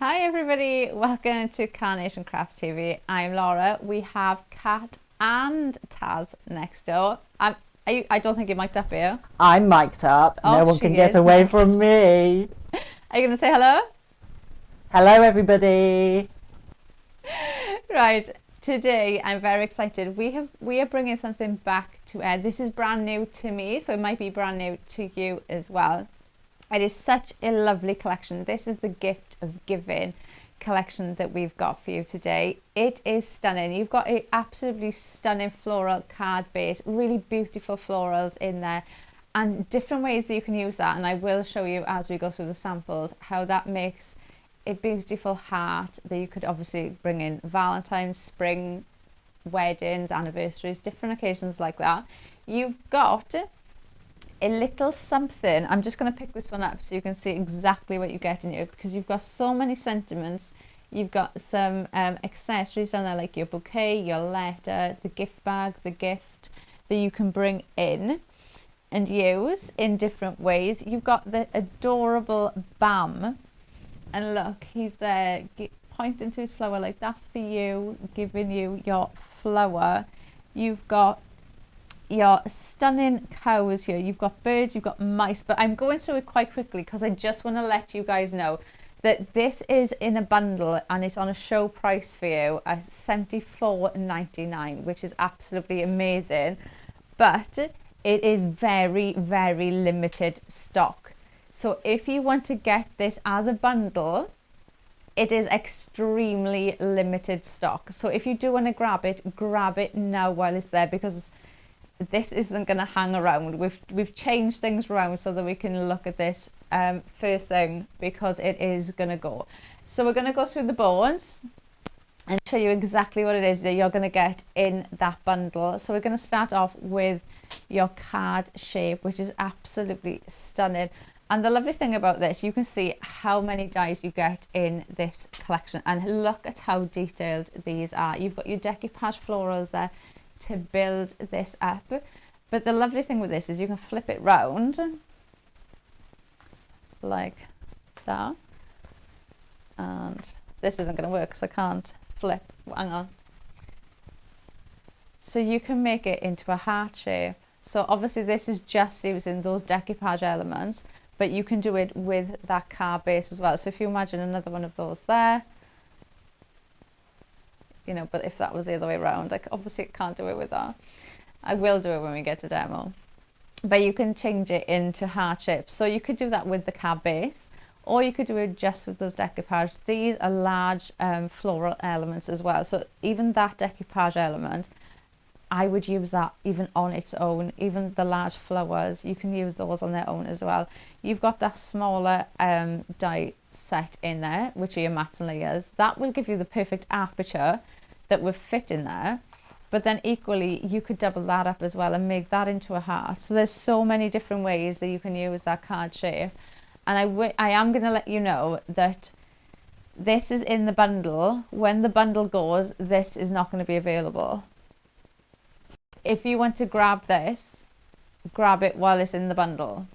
Hi everybody, welcome to Carnation Crafts TV. I'm Laura. We have Kat and Taz next door. I don't think you're mic'd up here. I'm mic'd up. Oh, no one she can get is away mic'd. from me. Are you going to say hello? Hello, everybody. Right, today I'm very excited. We are bringing something back to air. This is brand new to me, so it might be brand new to you as well. It is such a lovely collection. This is the gift of giving collection that we've got for you today. It is stunning. You've got a absolutely stunning floral card base, really beautiful florals in there, and different ways that you can use that. And I will show you as we go through the samples how that makes a beautiful heart that you could obviously bring in Valentine's, spring, weddings, anniversaries, different occasions like that. You've got a little something. I'm just going to pick this one up so you can see exactly what you get in here, because you've got so many sentiments. You've got some accessories down there, like your bouquet, your letter, the gift bag, the gift that you can bring in and use in different ways. You've got the adorable Bam, and look, he's there pointing to his flower like that's for you, giving you your flower. You've got your stunning cows here, you've got birds, you've got mice, but I'm going through it quite quickly because I just want to let you guys know that this is in a bundle and it's on a show price for you at $74.99, which is absolutely amazing, but it is very, very limited stock. So if you want to get this as a bundle, it is extremely limited stock. So if you do want to grab it now while it's there, because this isn't going to hang around. We've changed things around so that we can look at this first thing, because it is going to go. So we're going to go through the boards and show you exactly what it is that you're going to get in that bundle. So we're going to start off with your card shape, which is absolutely stunning. And the lovely thing about this, you can see how many dies you get in this collection, and look at how detailed these are. You've got your decoupage florals there to build this up, but the lovely thing with this is you can flip it round like that, and this isn't going to work because I can't flip. Hang on. So you can make it into a heart shape. So obviously this is just using those decoupage elements, but you can do it with that card base as well. So if you imagine another one of those there, you know, but if that was the other way around, like obviously I can't do it with that. I will do it when we get to demo, but you can change it into heart shapes. So you could do that with the card base, or you could do it just with those decoupage. These are large floral elements as well, so even that decoupage element, I would use that even on its own. Even the large flowers, you can use those on their own as well. You've got that smaller die set in there, which are your mats and layers. That will give you the perfect aperture that will fit in there, but then equally you could double that up as well and make that into a heart. So there's so many different ways that you can use that card shape, and I am going to let you know that this is in the bundle. When the bundle goes, this is not going to be available. If you want to grab this, grab it while it's in the bundle.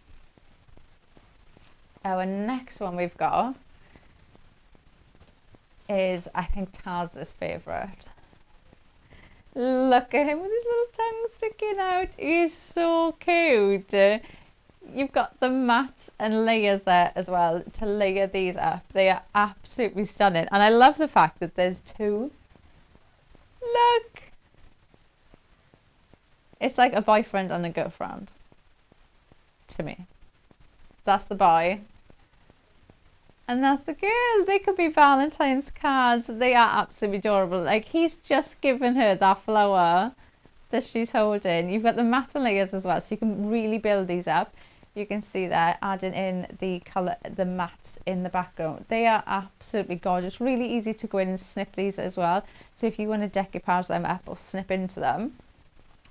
Our next one we've got is, I think, Taz's favourite. Look at him with his little tongue sticking out. He's so cute. You've got the mats and layers there as well to layer these up. They are absolutely stunning. And I love the fact that there's two. Look. It's like a boyfriend and a girlfriend to me. That's the boy. And that's the girl. They could be Valentine's cards. They are absolutely adorable. Like, he's just given her that flower that she's holding. You've got the mat and layers as well, so you can really build these up. You can see there, adding in the colour, the mats in the background. They are absolutely gorgeous. Really easy to go in and snip these as well. So if you want to decoupage them up or snip into them,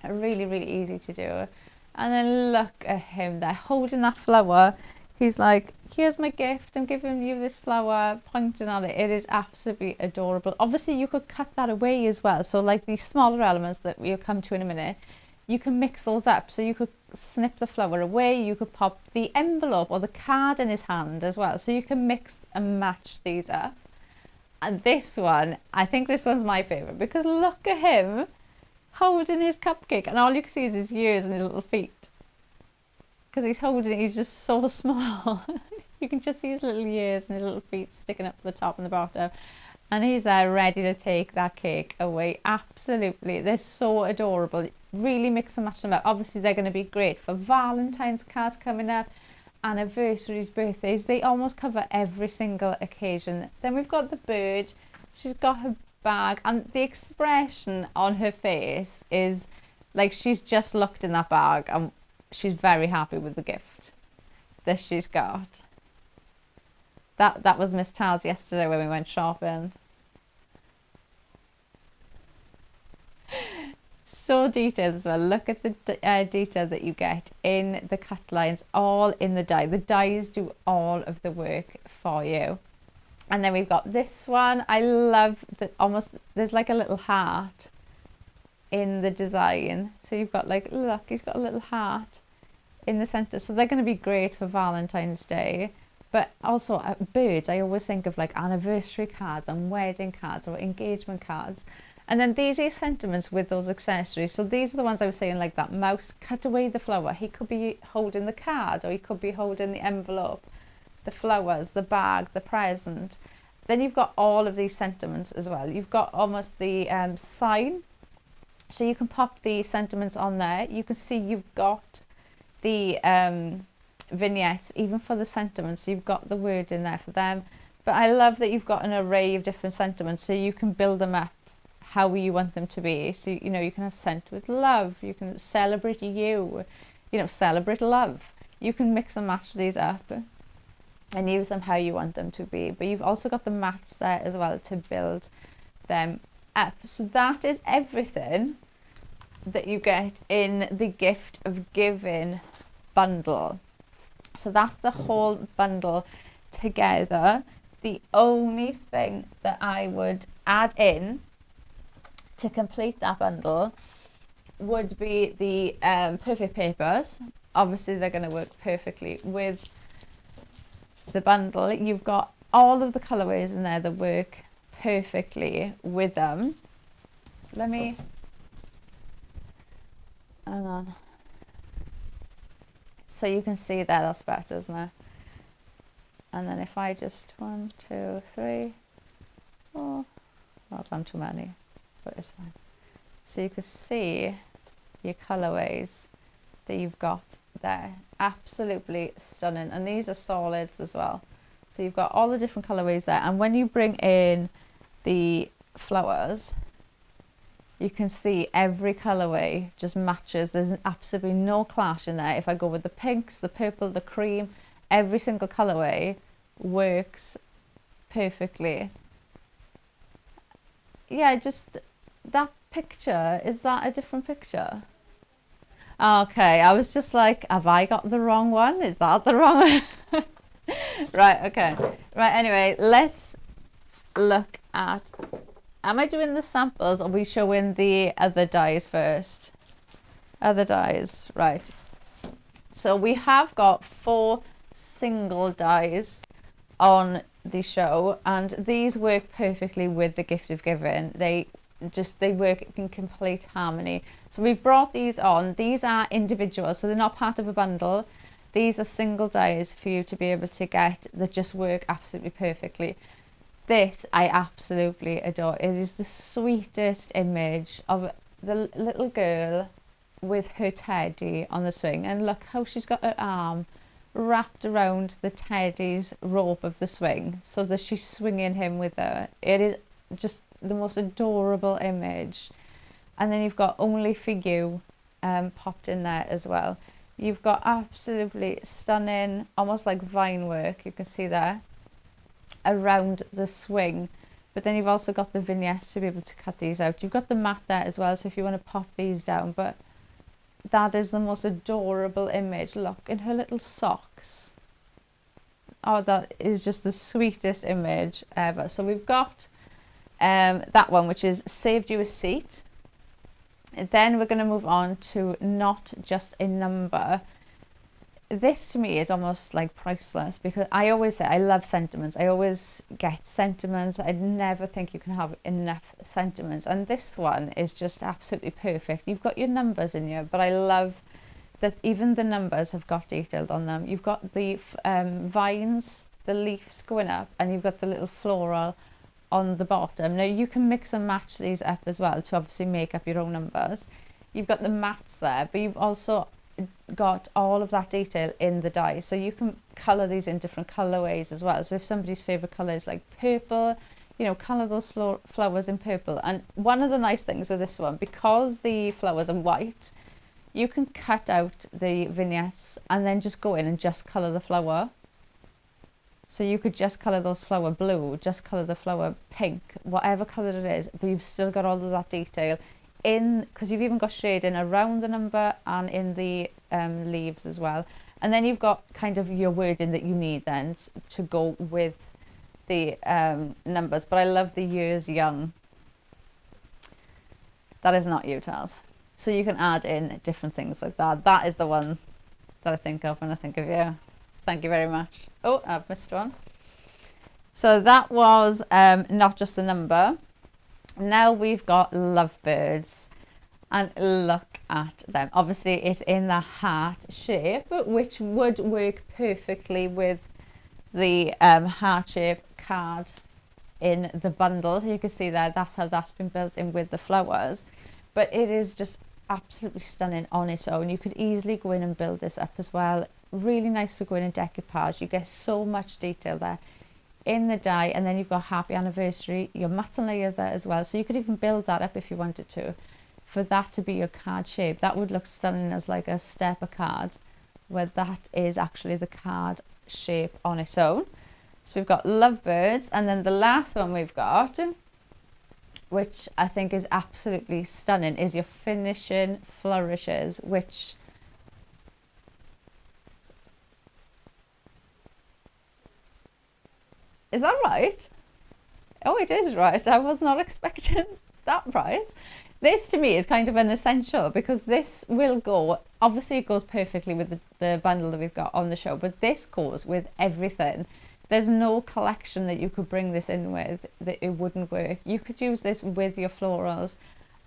really, really easy to do. And then look at him there holding that flower. He's like, here's my gift, I'm giving you this flower, pointing at it. It is absolutely adorable. Obviously you could cut that away as well, so like these smaller elements that we'll come to in a minute, you can mix those up. So you could snip the flower away, you could pop the envelope or the card in his hand as well, so you can mix and match these up. And this one, I think this one's my favourite because look at him holding his cupcake and all you can see is his ears and his little feet. Because he's holding it, he's just so small. You can just see his little ears and his little feet sticking up the top and the bottom. And he's there ready to take that cake away. Absolutely. They're so adorable. Really mix and match them up. Obviously, they're going to be great for Valentine's cards coming up, anniversaries, birthdays. They almost cover every single occasion. Then we've got the bird. She's got her bag. And the expression on her face is like she's just looked in that bag and she's very happy with the gift that she's got. That was Miss Taz yesterday when we went shopping. So detailed as well. Look at the detail that you get in the cut lines, all in the die. The dies do all of the work for you. And then we've got this one. I love that almost there's like a little heart in the design. So you've got like, look, he's got a little heart in the center. So they're going to be great for Valentine's Day. But also birds, I always think of like anniversary cards and wedding cards or engagement cards. And then these are sentiments with those accessories. So these are the ones I was saying, like that mouse, cut away the flower. He could be holding the card or he could be holding the envelope, the flowers, the bag, the present. Then you've got all of these sentiments as well. You've got almost the sign. So you can pop the sentiments on there. You can see you've got the vignettes, even for the sentiments. You've got the word in there for them. But I love that you've got an array of different sentiments so you can build them up how you want them to be. So, you know, you can have sent with love, you can celebrate you know, celebrate love. You can mix and match these up and use them how you want them to be. But you've also got the mats there as well to build them up. So that is everything that you get in the gift of giving bundle. So that's the whole bundle together. The only thing that I would add in to complete that bundle would be the perfect papers. Obviously they're going to work perfectly with the bundle. You've got all of the colorways in there that work perfectly with them. Let me hang on, so you can see that that's better, isn't it? And then if I just 1, 2, 3, 4, not done too many, but it's fine. So you can see your colorways that you've got there. Absolutely stunning. And these are solids as well. So you've got all the different colorways there. And when you bring in the flowers, you can see every colorway just matches. There's absolutely no clash in there. If I go with the pinks, the purple, the cream, every single colorway works perfectly. Yeah, just that picture, is that a different picture? Okay, I was just like, have I got the wrong one? Is that the wrong one? Right, okay. Right, anyway, let's look at, am I doing the samples or are we showing the other dies first? Other dies, right. So we have got 4 single dies on the show and these work perfectly with the gift of giving. They work in complete harmony. So we've brought these on. These are individual, so they're not part of a bundle. These are single dies for you to be able to get that just work absolutely perfectly. This I absolutely adore. It is the sweetest image of the little girl with her teddy on the swing, and look how she's got her arm wrapped around the teddy's rope of the swing so that she's swinging him with her. It is just the most adorable image. And then you've got Only For You popped in there as well. You've got absolutely stunning, almost like vine work, you can see there, around the swing. But then you've also got the vignettes to be able to cut these out. You've got the mat there as well, so if you want to pop these down. But that is the most adorable image. Look, in her little socks. Oh, that is just the sweetest image ever. So we've got that one, which is Saved You a Seat. And then we're going to move on to Not Just a Number. this to me is almost like priceless, because I always say I love sentiments. I always get sentiments. I never think you can have enough sentiments, and this one is just absolutely perfect. You've got your numbers in here, but I love that even the numbers have got detailed on them. You've got the vines, the leaves going up, and you've got the little floral on the bottom. Now you can mix and match these up as well to obviously make up your own numbers. You've got the mats there, but you've also got all of that detail in the die, so you can colour these in different colourways as well. So if somebody's favourite colour is like purple, you know, colour those flowers in purple. And one of the nice things with this one, because the flowers are white, you can cut out the vignettes and then just go in and just colour the flower. So you could just colour those flower blue, just colour the flower pink, whatever colour it is, but you've still got all of that detail in, because you've even got shading around the number and in the leaves as well. And then you've got kind of your wording that you need then to go with the numbers. But I love the years young. That is not you, Taz. So you can add in different things like that. That is the one that I think of when I think of you. Thank you very much. Oh, I've missed one. So that was not just a number. Now we've got lovebirds, and look at them. Obviously it's in the heart shape, which would work perfectly with the heart shape card in the bundle. So you can see there, that's how that's been built in with the flowers. But it is just absolutely stunning on its own. You could easily go in and build this up as well. Really nice to go in and decoupage. You get so much detail there in the die, and then you've got happy anniversary, your mats and layers there as well. So you could even build that up if you wanted to, for that to be your card shape. That would look stunning as like a stepper card, where that is actually the card shape on its own. So we've got lovebirds, and then the last one we've got, which I think is absolutely stunning, is your finishing flourishes, which is that right? Oh, it is right. I was not expecting that price. This to me is kind of an essential, because this will go, obviously it goes perfectly with the bundle that we've got on the show, but this goes with everything. There's no collection that you could bring this in with that it wouldn't work. You could use this with your florals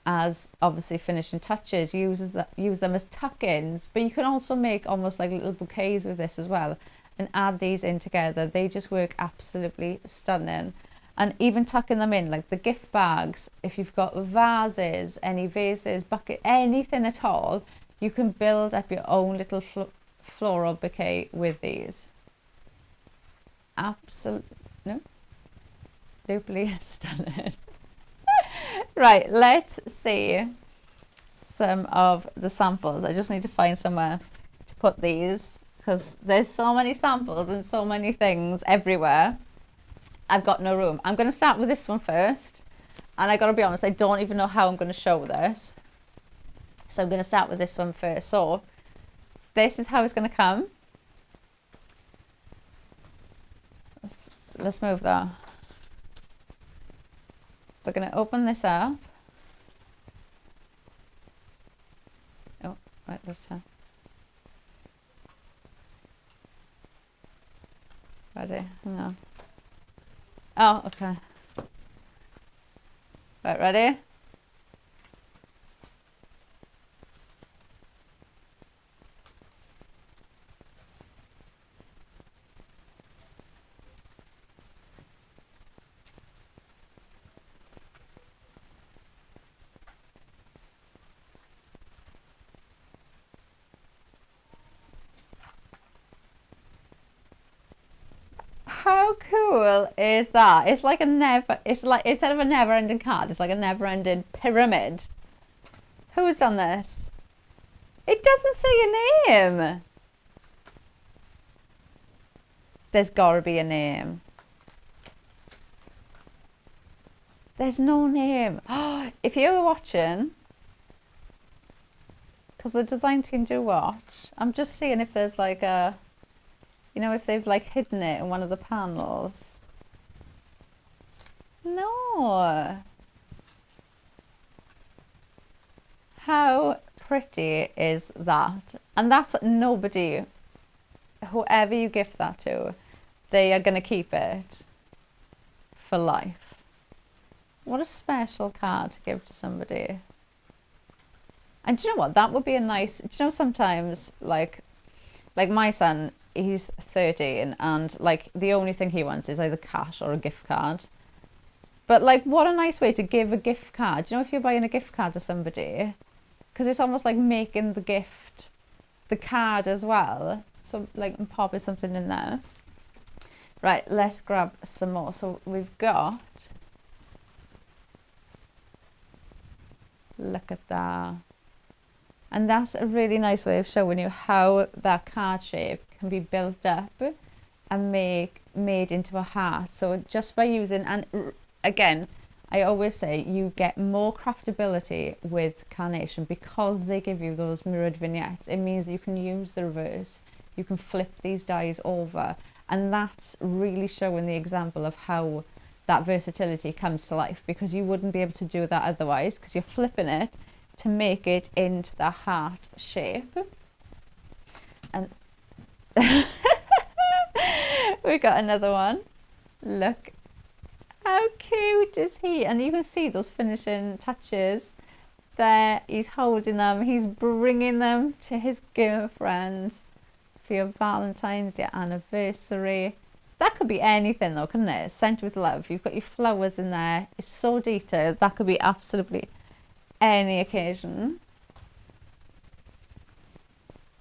as obviously finishing touches, use them as tuck-ins, but you can also make almost like little bouquets with this as well and add these in together. They just work absolutely stunning. And even tucking them in, like the gift bags, if you've got vases, any vases, bucket, anything at all, you can build up your own little floral bouquet with these. Absolutely stunning. Right, let's see some of the samples. I just need to find somewhere to put these, because there's so many samples and so many things everywhere. I've got no room. I'm going to start with this one first, and I got to be honest, I don't even know how I'm going to show this, so I'm going to start with this one first. So this is how it's going to come. Let's move that. We're going to open this up. Oh, right, this time. Ready? Hang on. Oh, okay. Right, ready? How cool is that? It's like it's like, instead of a never-ending card, it's like a never-ending pyramid. Who's done this? It doesn't say a name. There's gotta be a name. There's no name. If you're watching, because the design team do watch, I'm just seeing if there's like a, you know, if they've like hidden it in one of the panels. No. How pretty is that? And that's nobody whoever you gift that to, they are going to keep it for life. What a special card to give to somebody. And do you know what? That would be a nice, do you know, sometimes like my son, he's 13 and like the only thing he wants is either cash or a gift card. But like, what a nice way to give a gift card. Do you know, if you're buying a gift card to somebody, because it's almost like making the gift the card as well. So like, I'm popping something in there. Right, let's grab some more. So we've got, look at that. And that's a really nice way of showing you how that card shape can be built up and made into a heart. So just by using, and again, I always say you get more craftability with Carnation because they give you those mirrored vignettes. It means that you can use the reverse, you can flip these dies over, and that's really showing the example of how that versatility comes to life, because you wouldn't be able to do that otherwise, because you're flipping it to make it into the heart shape. And we got another one. Look how cute is he, and you can see those finishing touches there. He's holding them, he's bringing them to his girlfriend for your Valentine's Day anniversary. That could be anything though, couldn't it? Sent with love. You've got your flowers in there. It's so detailed. That could be absolutely any occasion.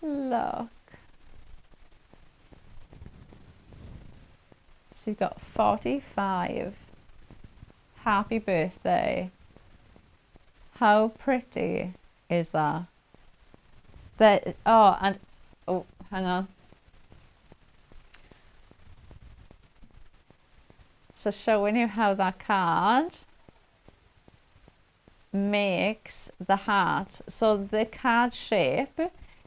Look. So you've got 45. Happy birthday. How pretty is that? Oh, hang on. So showing you how that card makes the heart. So the card shape,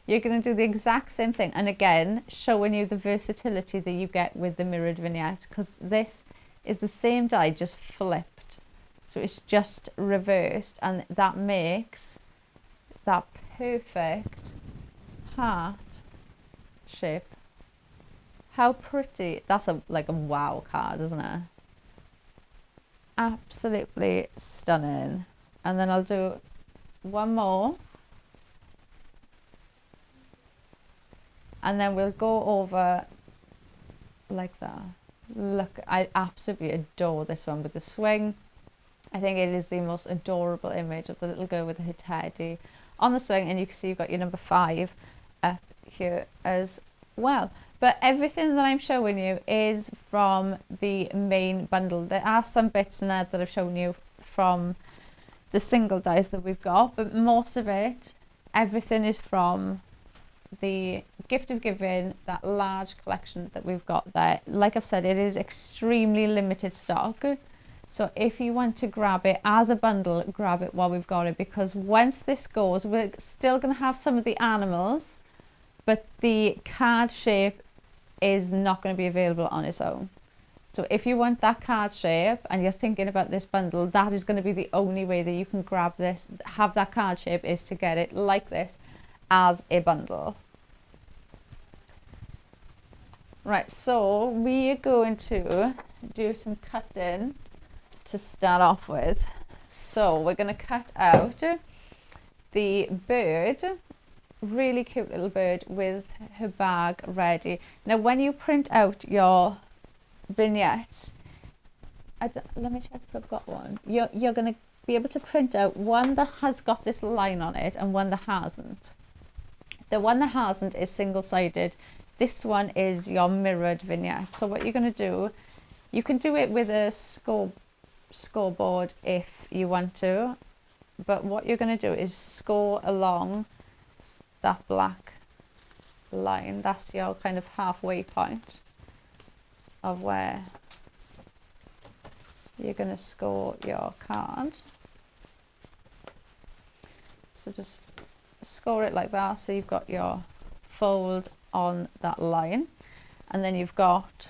you're going to do the exact same thing. And again, showing you the versatility that you get with the mirrored vignette, because this is the same die, just flipped. So it's just reversed, and that makes that perfect heart shape. How pretty. That's like a wow card, isn't it? Absolutely stunning. And then I'll do one more, and then we'll go over like that. Look, I absolutely adore this one with the swing. I think it is the most adorable image of the little girl with her teddy on the swing, and you can see you've got your number 5 up here as well. But everything that I'm showing you is from the main bundle. There are some bits in there that I've shown you from the single dies that we've got, but most of it, everything is from the Gift of Giving, that large collection that we've got there. Like I've said, it is extremely limited stock. So if you want to grab it as a bundle, grab it while we've got it, because once this goes, we're still going to have some of the animals, but the card shape is not going to be available on its own. So if you want that card shape and you're thinking about this bundle, that is going to be the only way that you can grab this, have that card shape, is to get it like this as a bundle. Right, so we are going to do some cutting to start off with. So we're going to cut out the bird, really cute little bird with her bag ready. Now when you print out your vignettes, let me check if I've got one. You're going to be able to print out one that has got this line on it and one that hasn't. The one that hasn't is single-sided. This one is your mirrored vignette. So what you're going to do, you can do it with a scoreboard if you want to, but what you're going to do is score along that black line. That's your kind of halfway point of where you're going to score your card. So just score it like that, so you've got your fold on that line, and then you've got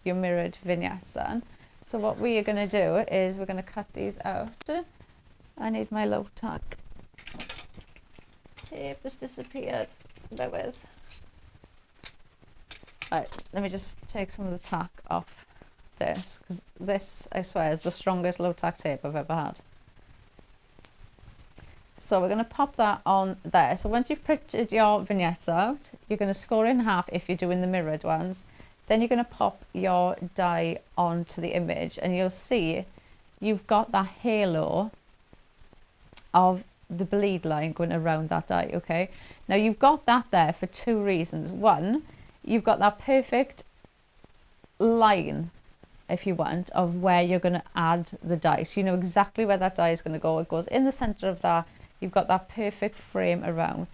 your mirrored vignettes then. So what we are going to do is we're going to cut these out. I need my low tack tape has disappeared. Bear with. Right, let me just take some of the tack off this, because this, I swear, is the strongest low tack tape I've ever had. So we're going to pop that on there. So once you've printed your vignettes out, you're going to score in half if you're doing the mirrored ones. Then you're going to pop your die onto the image, and you'll see you've got that halo of the bleed line going around that die, okay? Now you've got that there for two reasons. One, you've got that perfect line, if you want, of where you're going to add the die. So you know exactly where that die is going to go. It goes in the center of that. You've got that perfect frame around.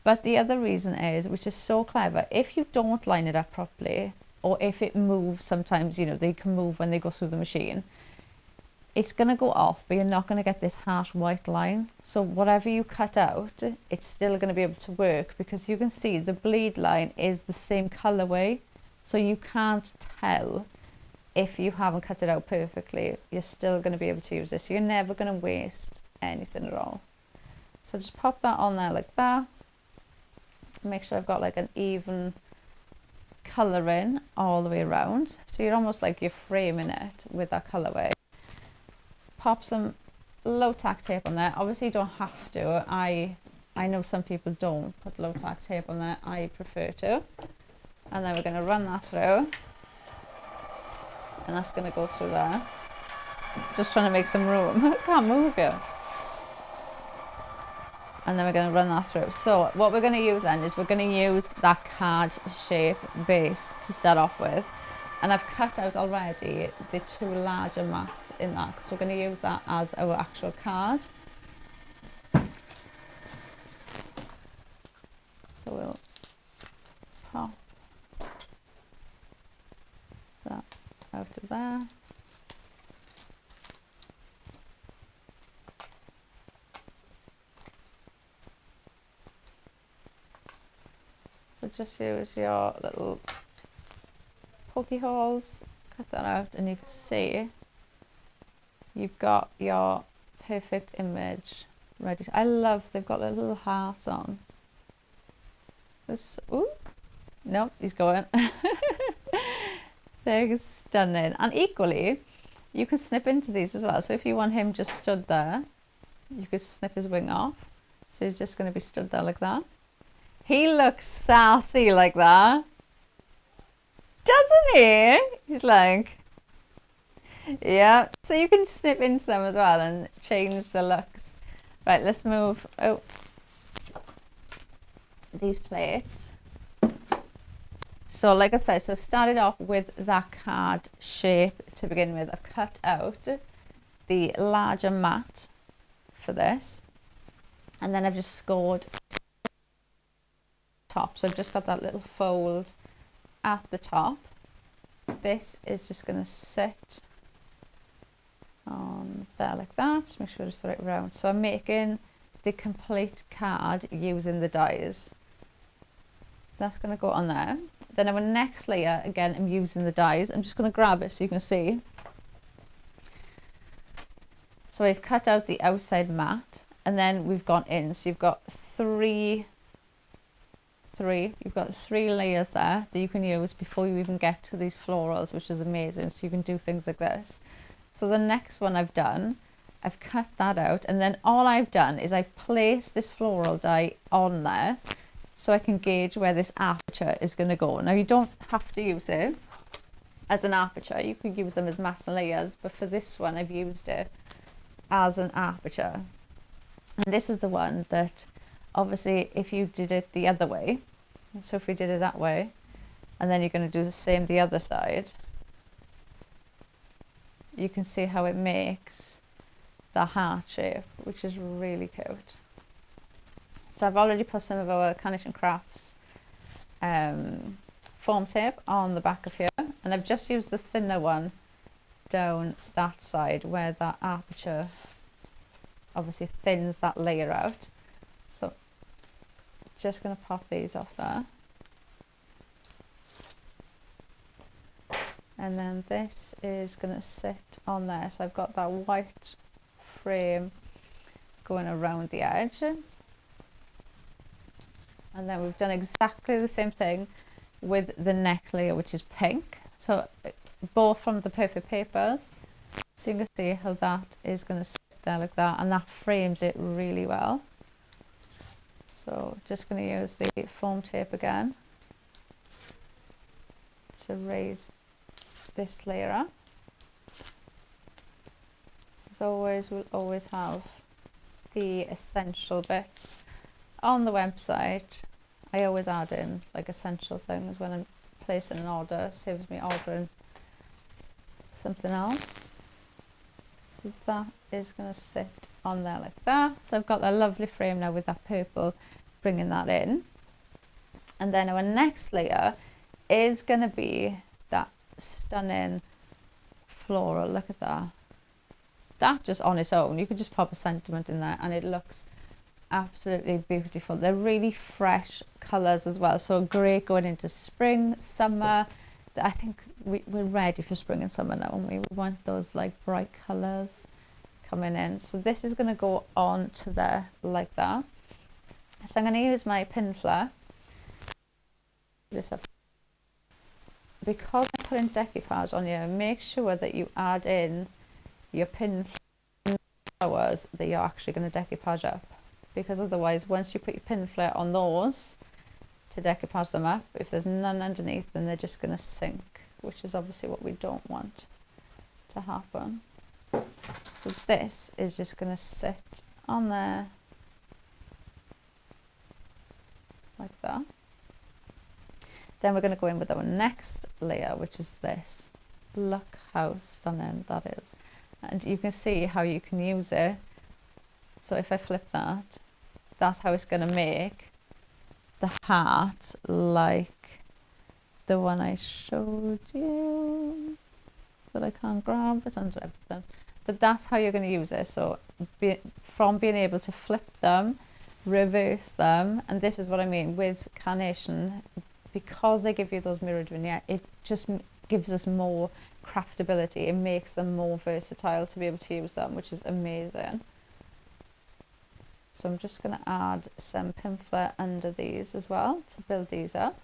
But the other reason is, which is so clever, if you don't line it up properly, or if it moves, sometimes, you know, they can move when they go through the machine, it's going to go off, but you're not going to get this harsh white line. So whatever you cut out, it's still going to be able to work, because you can see the bleed line is the same colorway. So you can't tell if you haven't cut it out perfectly. You're still going to be able to use this. You're never going to waste anything at all. So just pop that on there like that. Make sure I've got like an even colouring all the way around. So you're almost like you're framing it with that colourway. Pop some low tack tape on there. Obviously you don't have to. I know some people don't put low tack tape on there. I prefer to. And then we're going to run that through. And that's going to go through there. Just trying to make some room. I can't move you. And then we're going to run that through. So what we're going to use then is we're going to use that card shape base to start off with. And I've cut out already the two larger mats in that, because we're going to use that as our actual card. So we'll pop that out of there. So just use your little pokey holes, cut that out, and you can see you've got your perfect image ready. I love they've got little hearts on. This, ooh, nope, he's going. They're stunning. And equally, you can snip into these as well. So if you want him just stood there, you could snip his wing off. So he's just going to be stood there like that. He looks sassy like that, doesn't he? He's like, yeah. So you can snip into them as well and change the looks. Right, let's move these plates. So like I said, so I've started off with that card shape to begin with. I've cut out the larger mat for this, and then I've just scored top. So I've just got that little fold at the top. This is just going to sit on there like that. Just make sure it's the right round. So I'm making the complete card using the dies. That's going to go on there. Then our next layer, again, I'm using the dies. I'm just going to grab it so you can see. So we've cut out the outside mat, and then we've gone in. So you've got you've got three layers there that you can use before you even get to these florals, which is amazing. So you can do things like this. So the next one I've done, I've cut that out, and then all I've done is I've placed this floral die on there so I can gauge where this aperture is going to go. Now you don't have to use it as an aperture, you could use them as mass layers, but for this one I've used it as an aperture. And this is the one that obviously if you did it the other way, so if we did it that way, and then you're going to do the same the other side, you can see how it makes the heart shape, which is really cute. So I've already put some of our Carnation Crafts foam tape on the back of here, and I've just used the thinner one down that side where that aperture obviously thins that layer out. So just going to pop these off there. And then this is going to sit on there. So I've got that white frame going around the edge. And then we've done exactly the same thing with the next layer, which is pink. So both from the Perfect Papers. So you can see how that is going to sit there like that, and that frames it really well. So just going to use the foam tape again to raise this layer up. So as always, we'll always have the essential bits on the website. I always add in like essential things when I'm placing an order. Saves me ordering something else. So that is going to sit on there like that. So I've got that lovely frame now with that purple, bringing that in. And then our next layer is going to be that stunning floral. Look at that. That just on its own, you could just pop a sentiment in there and it looks absolutely beautiful. They're really fresh colours as well, so great going into spring, summer. I think we're ready for spring and summer now, and we want those like bright colours coming in. So this is going to go on to there like that. So I'm going to use my pin flare. This up. Because I'm putting decoupage on here, make sure that you add in your pin flowers that you're actually going to decoupage up, because otherwise once you put your pin flare on those to decoupage them up, if there's none underneath, then they're just going to sink, which is obviously what we don't want to happen. So this is just going to sit on there like that. Then we're going to go in with our next layer, which is this. Look how stunning that is. And you can see how you can use it. So if I flip that, that's how it's going to make the heart like the one I showed you, but I can't grab it under everything. But that's how you're going to use it. So from being able to flip them, reverse them, and this is what I mean with Carnation, because they give you those mirrored vignettes, it just gives us more craftability. It makes them more versatile to be able to use them, which is amazing. So I'm just going to add some pin flare under these as well to build these up.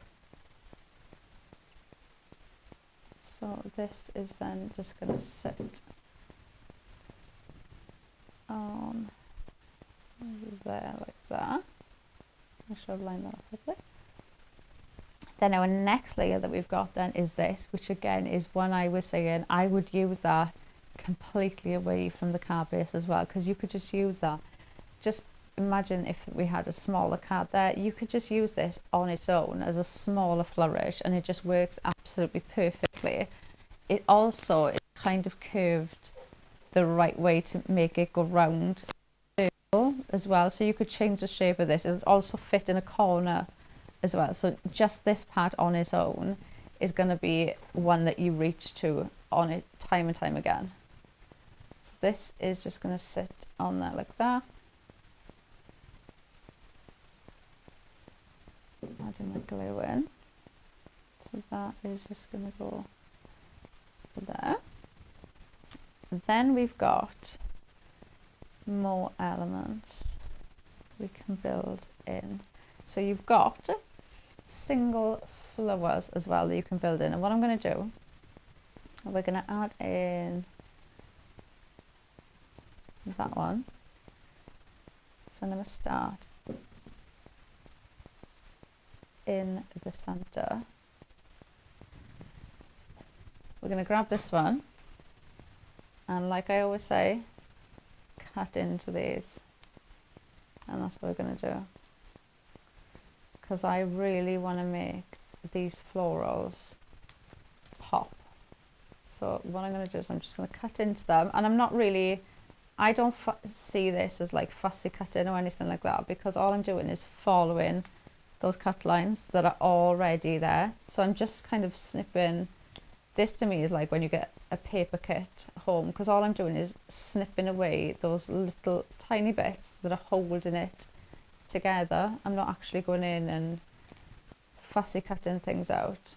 So this is then just going to sit on there like that. Make sure I've lined that up properly. Then our next layer that we've got then is this, which again is one I was saying I would use that completely away from the card base as well, because you could just use that. Just imagine if we had a smaller card there, you could just use this on its own as a smaller flourish and it just works absolutely perfectly. It also is kind of curved the right way to make it go round as well, so you could change the shape of this. It would also fit in a corner as well. So just this part on its own is going to be one that you reach to on it time and time again. So this is just going to sit on there like that. Adding my glue in. So that is just going to go there. Then we've got more elements we can build in. So you've got single flowers as well that you can build in, and what I'm going to do, we're going to add in that one. So I'm going to start in the center. We're going to grab this one, and like I always say, cut into these, and that's what we're going to do, because I really want to make these florals pop. So what I'm going to do is I'm just going to cut into them, and I'm not really, I don't see this as like fussy cutting or anything like that, because all I'm doing is following those cut lines that are already there. So I'm just kind of snipping. This to me is like when you get a paper kit home, because all I'm doing is snipping away those little tiny bits that are holding it together. I'm not actually going in and fussy cutting things out.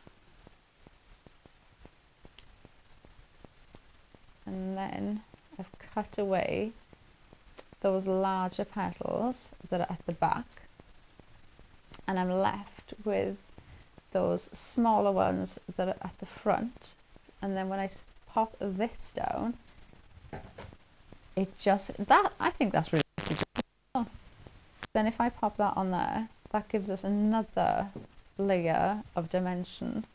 And then I've cut away those larger petals that are at the back, and I'm left with those smaller ones that are at the front, and then when I pop this down, it just, that, I think that's really cool. Then if I pop that on there, that gives us another layer of dimension.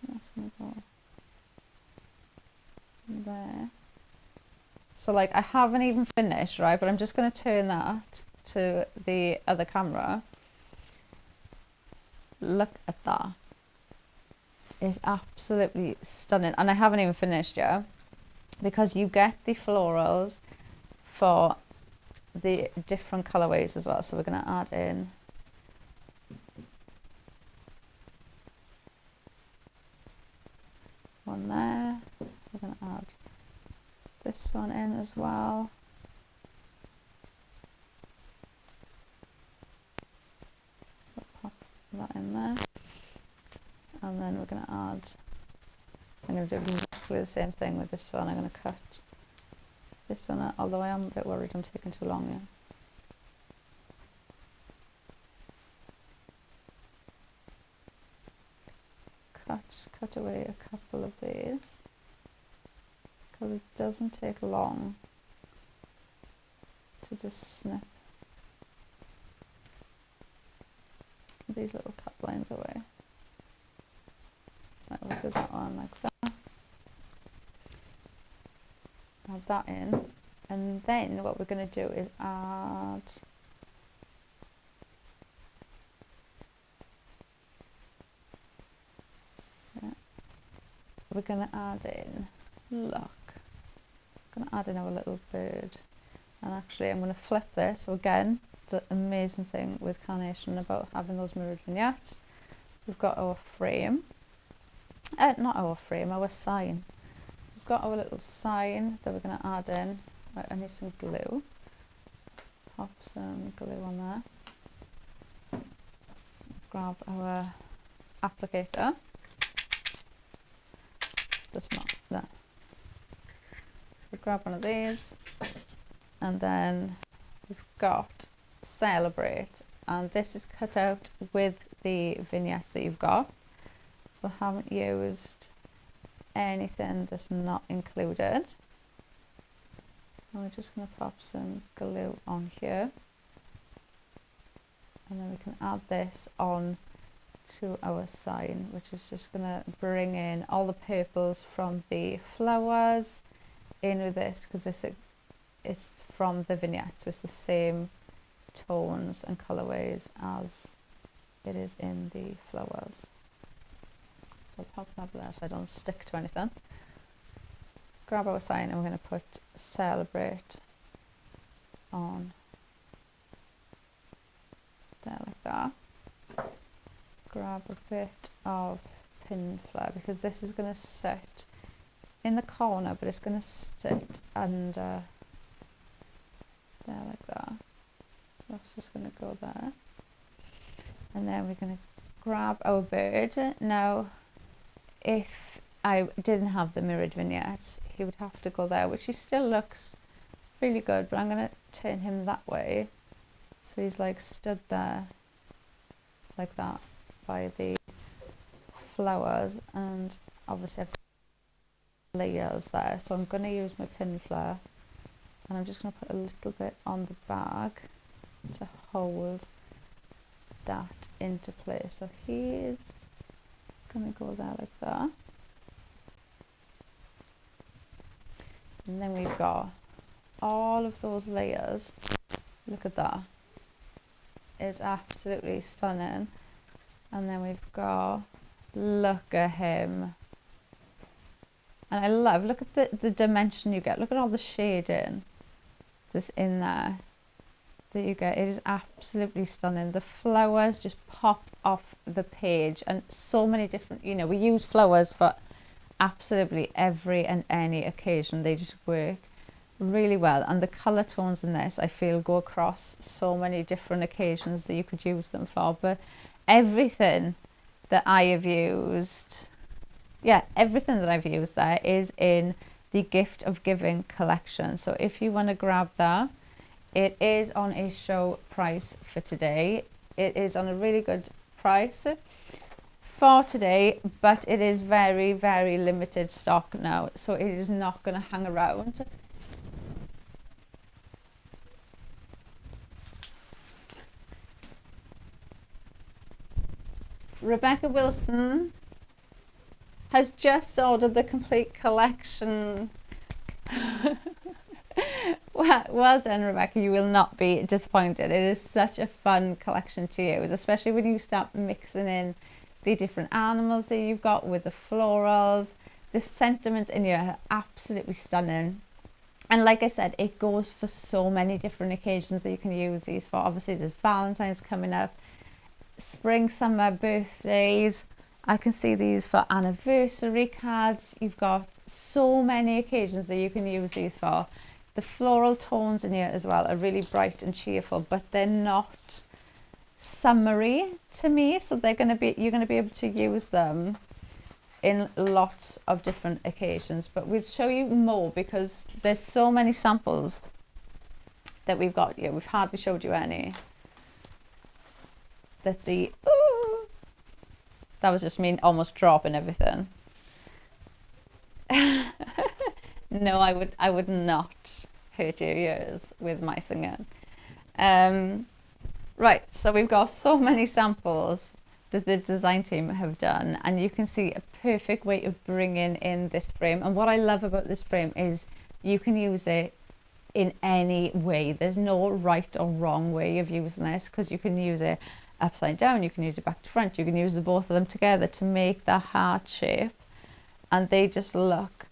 That's gonna go there. So like I haven't even finished, right? But I'm just going to turn that to the other camera. Look at that. It's absolutely stunning. And I haven't even finished yet, because you get the florals for the different colorways as well. So we're going to add in one there. We're going to add this one in as well. So pop that in there. And then we're going to add, I'm going to do exactly the same thing with this one. I'm going to cut this one out, although I am a bit worried I'm taking too long here. Just cut away a couple of these, because it doesn't take long to just snip these little cut lines away. Right, we'll do that one like that. Add that in, and then what we're going to do is add we're going to add in, look, I'm going to add in our little bird. And actually I'm going to flip this. So again, the amazing thing with Carnation about having those mirrored vignettes, we've got our frame, not our frame, our sign. We've got our little sign that we're going to add in. Right, I need some glue. Pop some glue on there. Grab our applicator. Just not there. So grab one of these, and then we've got Celebrate, and this is cut out with the vignettes that you've got. So I haven't used anything that's not included. And we're just going to pop some glue on here, and then we can add this on to our sign, which is just going to bring in all the purples from the flowers in with this, because it's from the vignette, so it's the same tones and colorways as it is in the flowers. So pop that there so I don't stick to anything. Grab our sign, and we're going to put Celebrate on there like that. Grab a bit of pin flare, because this is going to sit in the corner, but it's going to sit under there like that. So that's just going to go there. And then we're going to grab our bird. Now, if I didn't have the mirrored vignettes, he would have to go there, which he still looks really good, but I'm going to turn him that way. So he's like stood there like that by the flowers, and obviously I've got layers there, so I'm going to use my pin flare, and I'm just going to put a little bit on the bag to hold that into place. So he's going to go there like that, and then we've got all of those layers. Look at that, it's absolutely stunning. And then we've got, look at him. And I love, look at the dimension you get. Look at all the shading that's in there that you get. It is absolutely stunning. The flowers just pop off the page, and so many different, you know, we use flowers for absolutely every and any occasion. They just work really well. And the colour tones in this, I feel, go across so many different occasions that you could use them for. But everything that I have used, everything that I've used there is in the Gift of Giving collection. So if you want to grab that, It is on a show price for today. It is on a really good price for today, but it is very, very limited stock now, so it is not going to hang around. Rebecca Wilson has just ordered the complete collection. Well done, Rebecca. You will not be disappointed. It is such a fun collection to use, especially when you start mixing in the different animals that you've got with the florals. The sentiments in here are absolutely stunning. And like I said, it goes for so many different occasions that you can use these for. Obviously, there's Valentine's coming up, spring, summer, birthdays. I can see these for anniversary cards. You've got so many occasions that you can use these for. The floral tones in here as well are really bright and cheerful, but they're not summery to me, so you're going to be able to use them in lots of different occasions. But we'll show you more because there's so many samples that we've got here. We've hardly showed you any. That was just me almost dropping everything. No, I would not hurt your ears with my singing. Right, so we've got so many samples that the design team have done, and you can see a perfect way of bringing in this frame. And what I love about this frame is you can use it in any way. There's no right or wrong way of using this, because you can use it upside down, you can use it back to front, you can use the both of them together to make the heart shape, and they just look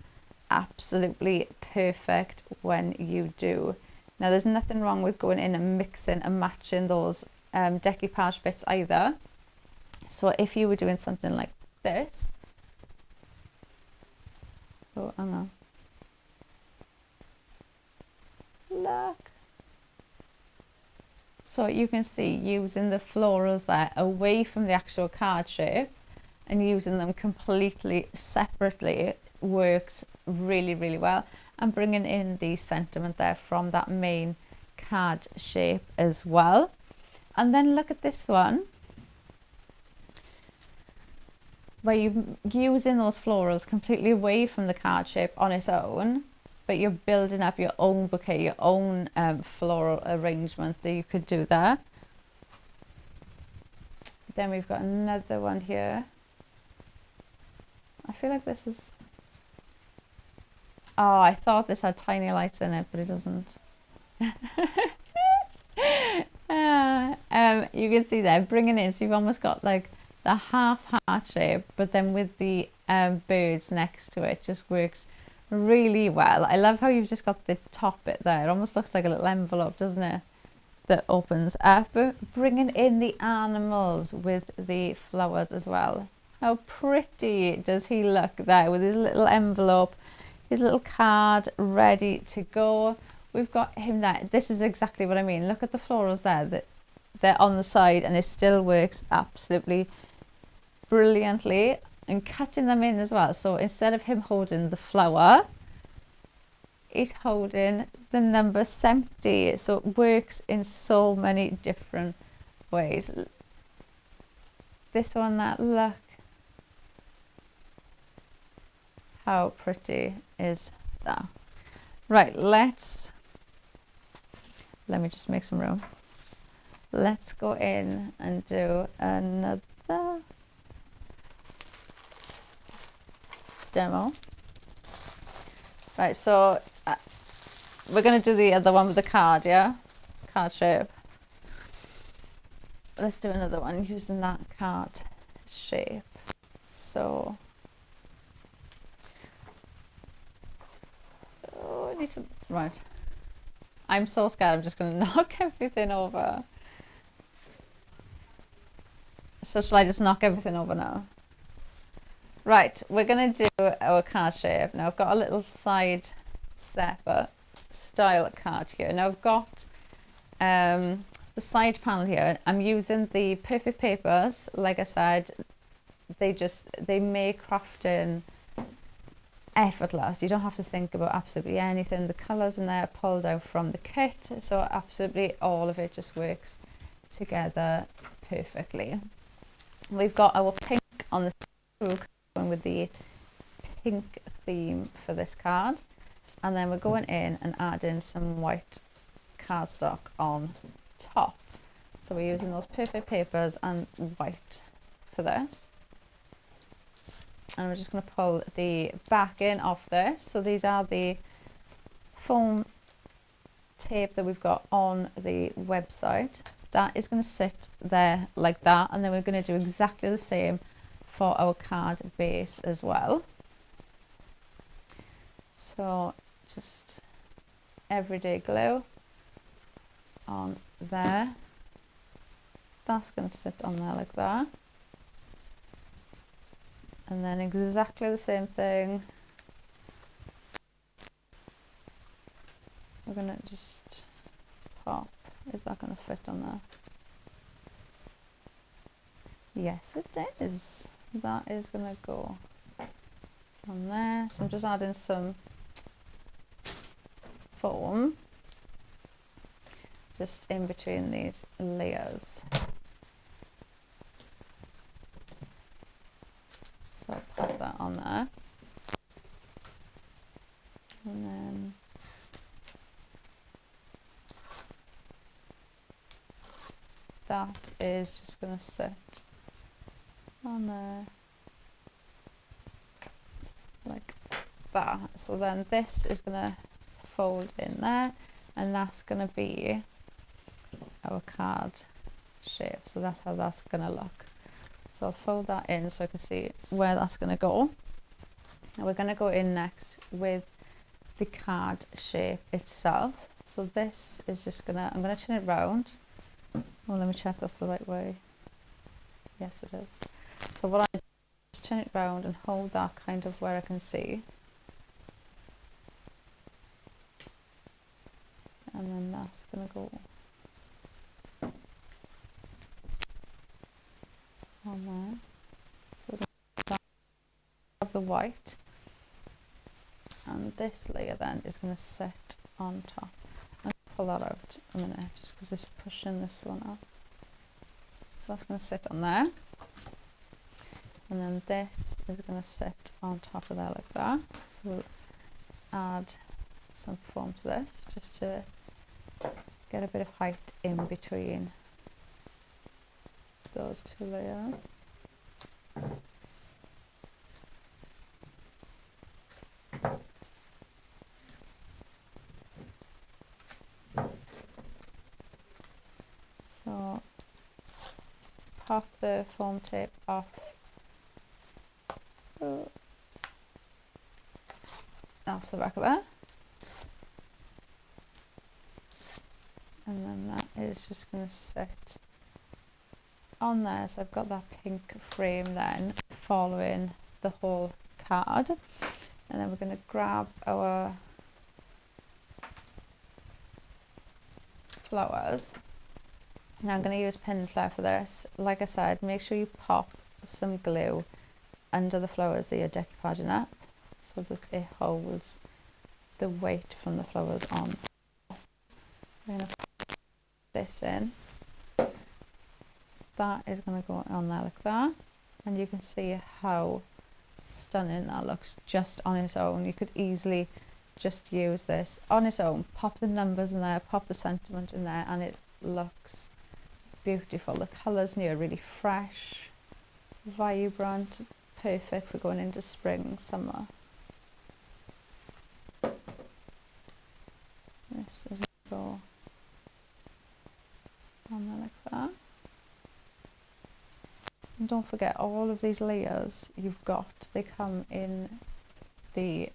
absolutely perfect when you do. Now there's nothing wrong with going in and mixing and matching those decoupage bits either. So if you were doing something like this, oh, hang on, look. So you can see using the florals there away from the actual card shape and using them completely separately works really, really well. And bringing in the sentiment there from that main card shape as well. And then look at this one, where you're using those florals completely away from the card shape on its own, but you're building up your own bouquet, your own floral arrangement that you could do there. Then we've got another one here. I feel like this is... Oh, I thought this had tiny lights in it, but it doesn't. You can see there, bringing in, so you've almost got like the half heart shape, but then with the birds next to it, just works really well. I love how you've just got the top bit there. It almost looks like a little envelope, doesn't it? That opens up. Bringing in the animals with the flowers as well. How pretty does he look there with his little envelope, his little card ready to go. We've got him there. This is exactly what I mean. Look at the florals there, that they're on the side, and it still works absolutely brilliantly. And cutting them in as well. So instead of him holding the flower, he's holding the number 70. So it works in so many different ways. This one, that, look. How pretty is that? Right, let me just make some room. Let's go in and do another demo. Right, so we're going to do the other one with the card, yeah? Card shape. Let's do another one using that card shape. So, oh, I need to, right. I'm so scared I'm just going to knock everything over. So shall I just knock everything over now? Right, we're going to do our card shape. Now I've got a little side stepper style card here. Now I've got the side panel here. I'm using the Perfect Papers. Like I said, they make crafting effortless. You don't have to think about absolutely anything. The colours in there are pulled out from the kit, so absolutely all of it just works together perfectly. We've got our pink on the screw, going with the pink theme for this card, and then we're going in and adding some white cardstock on top. So we're using those perfect papers and white for this. And we're just going to pull the backing off this. So these are the foam tape that we've got on the website. That is going to sit there like that, and then we're going to do exactly the same for our card base as well. So just everyday glue on there. That's going to sit on there like that. And then exactly the same thing. We're going to just pop. Is that going to fit on there? Yes, it is. That is going to go on there. So I'm just adding some foam just in between these layers. So I'll pop that on there. And then that is just going to sit on there like that. So then this is going to fold in there, and that's going to be our card shape. So that's how that's going to look. So I'll fold that in so I can see where that's going to go. And we're going to go in next with the card shape itself. So this is just going to, I'm going to turn it round. Oh, let me check that's the right way. Yes, it is. So what I do is turn it round and hold that kind of where I can see. And then that's going to go on there. So that's the white. And this layer then is going to sit on top. I'll pull that out a minute just because it's pushing this one up. So that's going to sit on there. And then this is going to sit on top of there like that. So we'll add some foam to this just to get a bit of height in between those two layers. So pop the foam tape off the back of there, and then that is just going to sit on there. So I've got that pink frame then following the whole card, and then we're going to grab our flowers. Now I'm going to use pin and flare for this. Like I said, make sure you pop some glue under the flowers that you're decoupaging up so that it holds the weight from the flowers on. I'm going to put this in. That is going to go on there like that, and you can see how stunning that looks just on its own. You could easily just use this on its own, pop the numbers in there, pop the sentiment in there, and it looks beautiful. The colours in here are really fresh, vibrant, perfect for going into spring, summer. This is going to go on there like that. And don't forget, all of these layers you've got, they come in the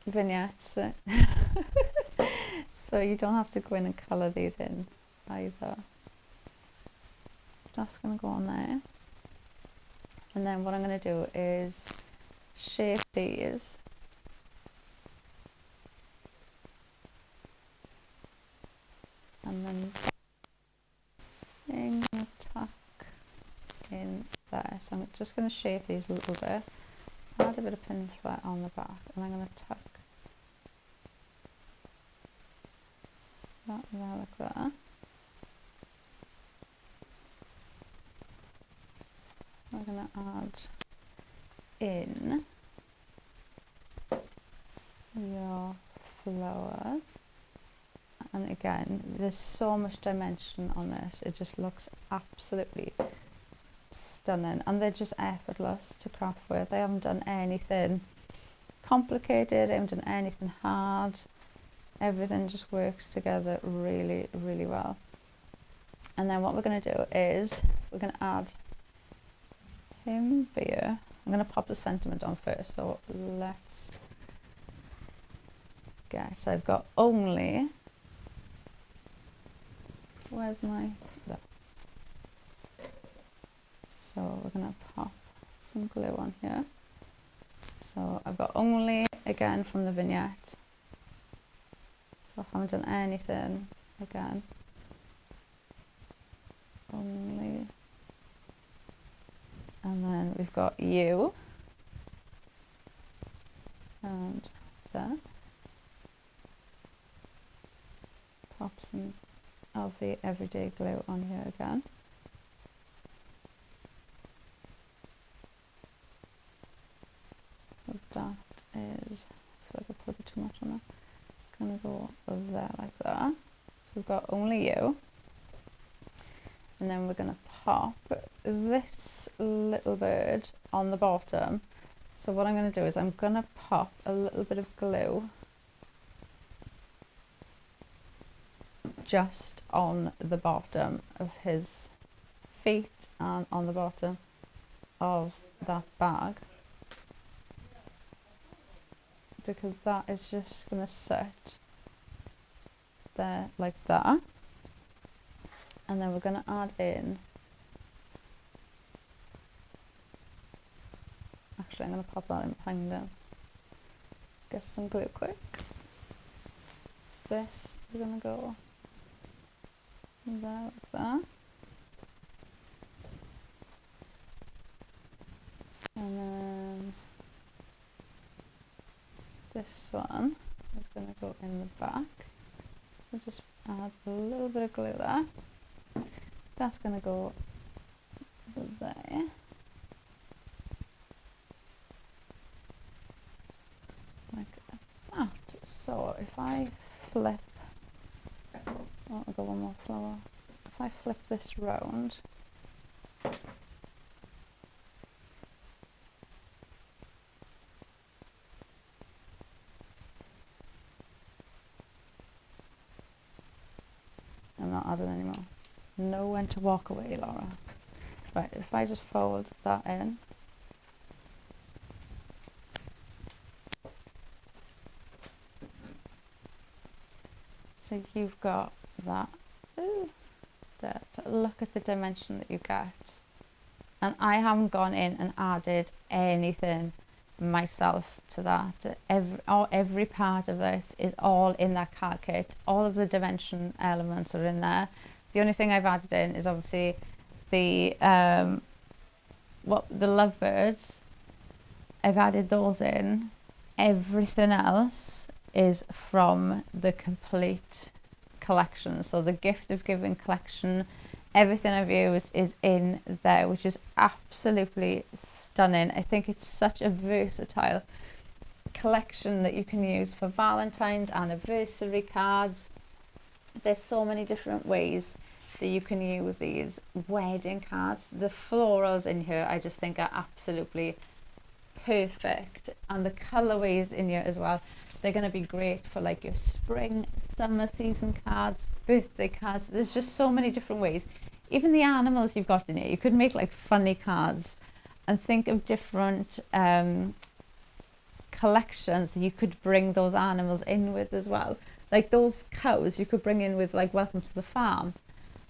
vignettes. So you don't have to go in and colour these in either. That's going to go on there. And then what I'm going to do is shape these. And then tuck in there. So So I'm just going to shape these a little bit, add a bit of pin flat on the back, and I'm going to tuck that there like that. I'm going to add in your flowers, and again there's so much dimension on this, it just looks absolutely stunning, and they're just effortless to craft with. I haven't done anything complicated, I haven't done anything hard, everything just works together really, really well. And then what we're going to do is we're going to add him here. I'm going to pop the sentiment on first, so let's guess. I've got only, where's my, there. So we're going to pop some glue on here. So I've got only, again from the vignette, so I haven't done anything, again, only, and then we've got you, and there, pop some of the everyday glue on here again. So that is, if I put too much on that, gonna go there like that. So we've got only you, and then we're gonna pop this little bird on the bottom. So what I'm gonna do is I'm gonna pop a little bit of glue just on the bottom of his feet and on the bottom of that bag, because that is just going to sit there like that. And then we're going to add in, actually I'm going to pop that in behind them, get some glue quick. This is going to go there like that, and then this one is going to go in the back, so just add a little bit of glue there. That's going to go there, like that. So if I flip, oh, I'll go one more flower. If I flip this round, I'm not adding anymore. Know when to walk away, Laura. Right, if I just fold that in, so you've got that. Ooh, there. But look at the dimension that you get. And I haven't gone in and added anything myself to that. Every part of this is all in that card kit. All of the dimension elements are in there. The only thing I've added in is obviously the the lovebirds. I've added those in. Everything else is from the complete collection. So the gift of giving collection, everything I've used is in there, which is absolutely stunning. I think it's such a versatile collection that you can use for Valentine's, anniversary cards. There's so many different ways that you can use these wedding cards. The florals in here I just think are absolutely perfect, and the colorways in here as well, they're going to be great for like your spring, summer season cards, birthday cards. There's just so many different ways. Even the animals you've got in here, you could make like funny cards and think of different collections that you could bring those animals in with as well. Like those cows you could bring in with like welcome to the farm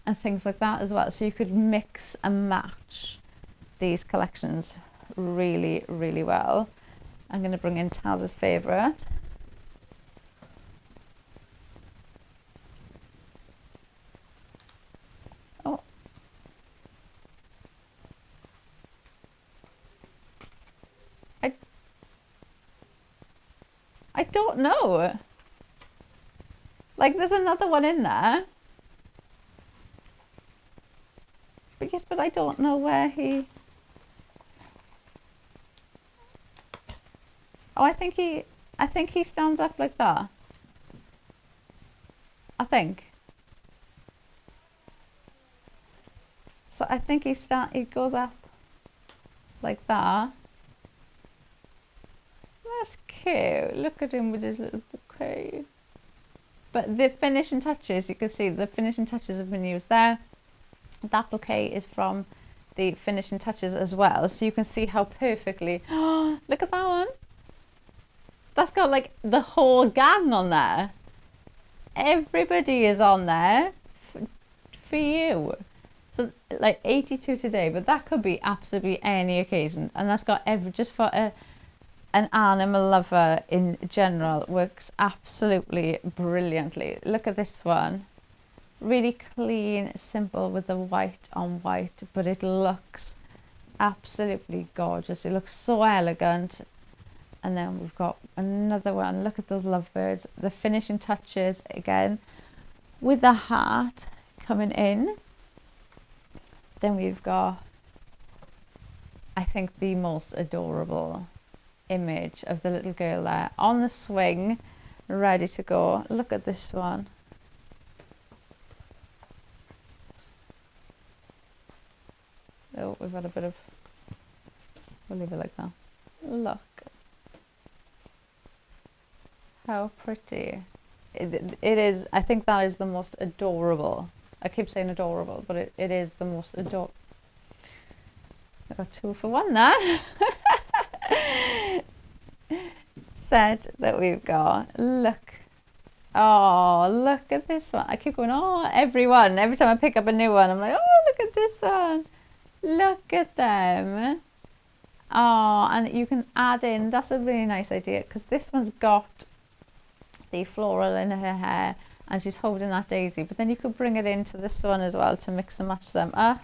and things like that as well. So you could mix and match these collections really, really well. I'm going to bring in Taz's favourite. Oh. don't know. Like, there's another one in there. But yes, but I don't know where he... Oh, I think he stands up like that. I think. So I think he goes up like that. That's cute. Look at him with his little bouquet. But the finishing touches, you can see the finishing touches have been used there. That bouquet is from the finishing touches as well. So you can see how perfectly... Oh, look at that one. That's got like the whole gang on there. Everybody is on there for you. So like 82 today, but that could be absolutely any occasion. And that's got just for an animal lover in general, works absolutely brilliantly. Look at this one. Really clean, simple with the white on white, but it looks absolutely gorgeous. It looks so elegant. And then we've got another one. Look at those lovebirds. The finishing touches again with the heart coming in. Then we've got, I think, the most adorable image of the little girl there on the swing, ready to go. Look at this one. Oh, we've got a bit of, we'll leave it like that. Look how pretty it is. I think that is the most adorable. I keep saying adorable, but it is the most adorable. I got 2 for 1 there. Set that we've got. Look. Oh, look at this one. I keep going, oh, everyone. Every time I pick up a new one, I'm like, oh, look at this one. Look at them. Oh, and you can add in, that's a really nice idea, because this one's got the floral in her hair and she's holding that daisy, but then you could bring it into this one as well to mix and match them up.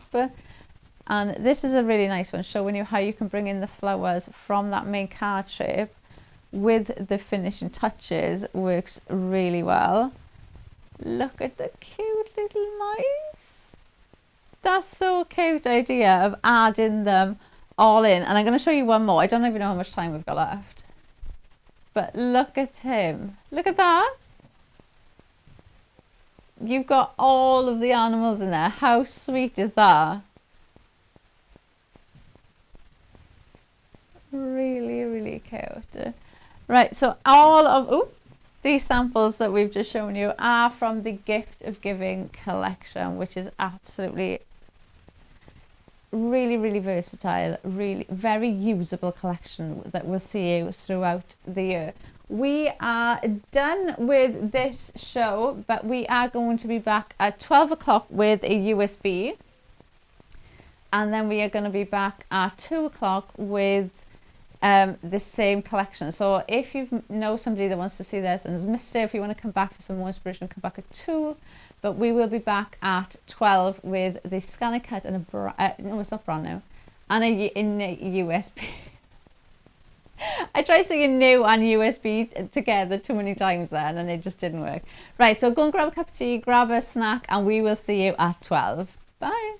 And this is a really nice one, showing you how you can bring in the flowers from that main card shape with the finishing touches. Works really well. Look at the cute little mice. That's so cute idea of adding them all in. And I'm going to show you one more. I don't even know how much time we've got left. But look at him. Look at that. You've got all of the animals in there. How sweet is that? Really, really cute. Right, so all of these samples that we've just shown you are from the Gift of Giving collection, which is absolutely really, really versatile, really very usable collection that will see you throughout the year. We are done with this show, but we are going to be back at 12 o'clock with a USB. And then we are going to be back at 2 o'clock with the same collection. So if you know somebody that wants to see this and has missed it, if you want to come back for some more inspiration, come back at 2. But we will be back at 12 with the scanner cut and no, it's not brand new, and a USB. I tried saying new and USB together too many times then, and it just didn't work. Right, so go and grab a cup of tea, grab a snack, and we will see you at 12. Bye.